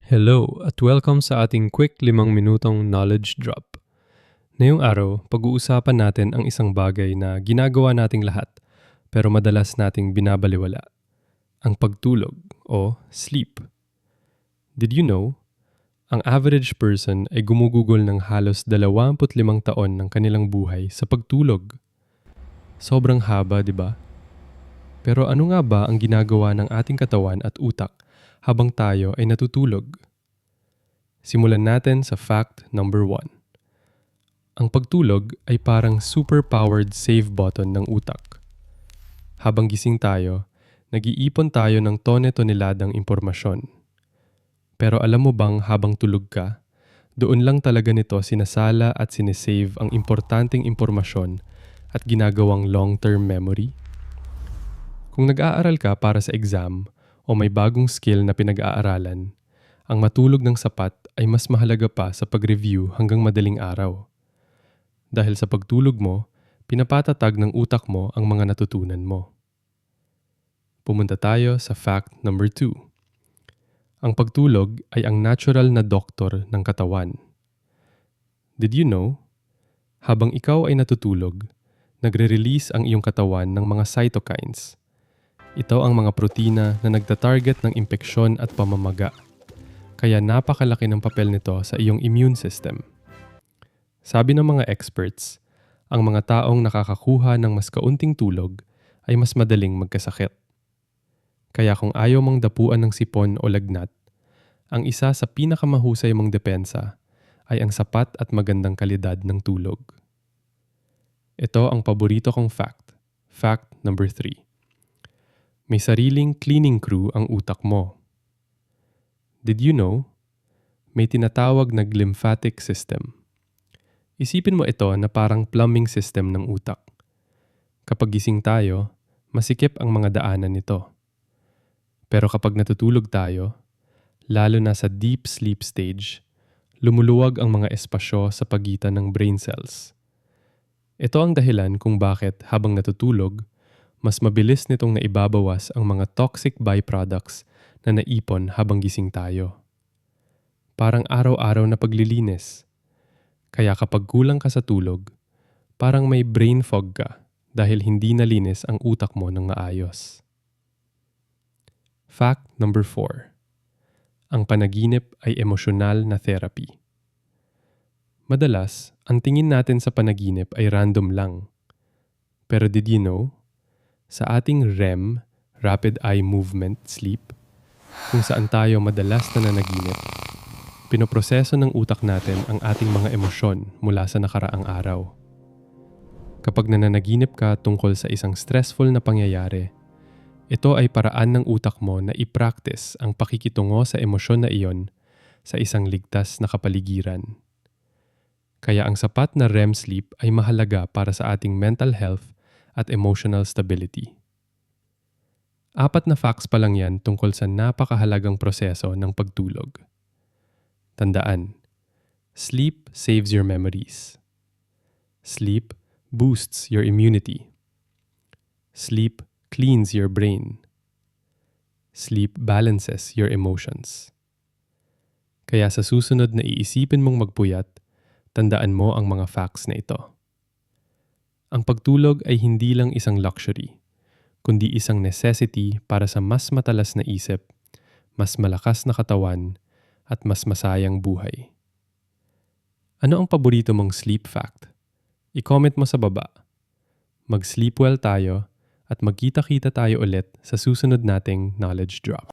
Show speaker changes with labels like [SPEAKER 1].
[SPEAKER 1] Hello at welcome sa ating quick 5 minutong knowledge drop. Ngayong araw, pag-uusapan natin ang isang bagay na ginagawa nating lahat pero madalas nating binabaliwala, ang pagtulog o sleep. Did you know? Ang average person ay gumugugol ng halos 25 taon ng kanilang buhay sa pagtulog. Sobrang haba, di ba? Pero ano nga ba ang ginagawa ng ating katawan at utak habang tayo ay natutulog? Simulan natin sa fact number 1. Ang pagtulog ay parang super-powered save button ng utak. Habang gising tayo, nag-iipon tayo ng tone-toneladang impormasyon. Pero alam mo bang habang tulog ka, doon lang talaga nito sinasala at sinesave ang importanteng impormasyon at ginagawang long-term memory? Kung nag-aaral ka para sa exam o may bagong skill na pinag-aaralan, ang matulog ng sapat ay mas mahalaga pa sa pag-review hanggang madaling araw. Dahil sa pagtulog mo, pinapatatag ng utak mo ang mga natutunan mo. Pumunta tayo sa fact number 2. Ang pagtulog ay ang natural na doktor ng katawan. Did you know? Habang ikaw ay natutulog, nagre-release ang iyong katawan ng mga cytokines. Ito ang mga protina na nagtatarget ng impeksyon at pamamaga. Kaya napakalaki ng papel nito sa iyong immune system. Sabi ng mga experts, ang mga taong nakakakuha ng mas kaunting tulog ay mas madaling magkasakit. Kaya kung ayaw mong dapuan ng sipon o lagnat, ang isa sa pinakamahusay mong depensa ay ang sapat at magandang kalidad ng tulog. Ito ang paborito kong fact. Fact number 3. May sariling cleaning crew ang utak mo. Did you know? May tinatawag na glymphatic system. Isipin mo ito na parang plumbing system ng utak. Kapag gising tayo, masikip ang mga daanan nito. Pero kapag natutulog tayo, lalo na sa deep sleep stage, lumuluwag ang mga espasyo sa pagitan ng brain cells. Ito ang dahilan kung bakit habang natutulog, mas mabilis nitong naibabawas ang mga toxic byproducts na naipon habang gising tayo. Parang araw-araw na paglilinis. Kaya kapag kulang ka sa tulog, parang may brain fog ka dahil hindi nalinis ang utak mo ng maayos. Fact number 4. Ang panaginip ay emosyonal na therapy. Madalas, ang tingin natin sa panaginip ay random lang. Pero did you know? Sa ating REM, Rapid Eye Movement Sleep, kung saan tayo madalas na nanaginip, pinoproseso ng utak natin ang ating mga emosyon mula sa nakaraang araw. Kapag nananaginip ka tungkol sa isang stressful na pangyayari, ito ay paraan ng utak mo na i-practice ang pakikitungo sa emosyon na iyon sa isang ligtas na kapaligiran. Kaya ang sapat na REM sleep ay mahalaga para sa ating mental health at emotional stability. 4 na facts pa lang yan tungkol sa napakahalagang proseso ng pagtulog. Tandaan, sleep saves your memories. Sleep boosts your immunity. Sleep cleans your brain. Sleep balances your emotions. Kaya sa susunod na iisipin mong magpuyat, tandaan mo ang mga facts na ito. Ang pagtulog ay hindi lang isang luxury, kundi isang necessity para sa mas matalas na isip, mas malakas na katawan, at mas masayang buhay. Ano ang paborito mong sleep fact? I-comment mo sa baba. Mag-sleep well tayo at magkita-kita tayo ulit sa susunod nating knowledge drop.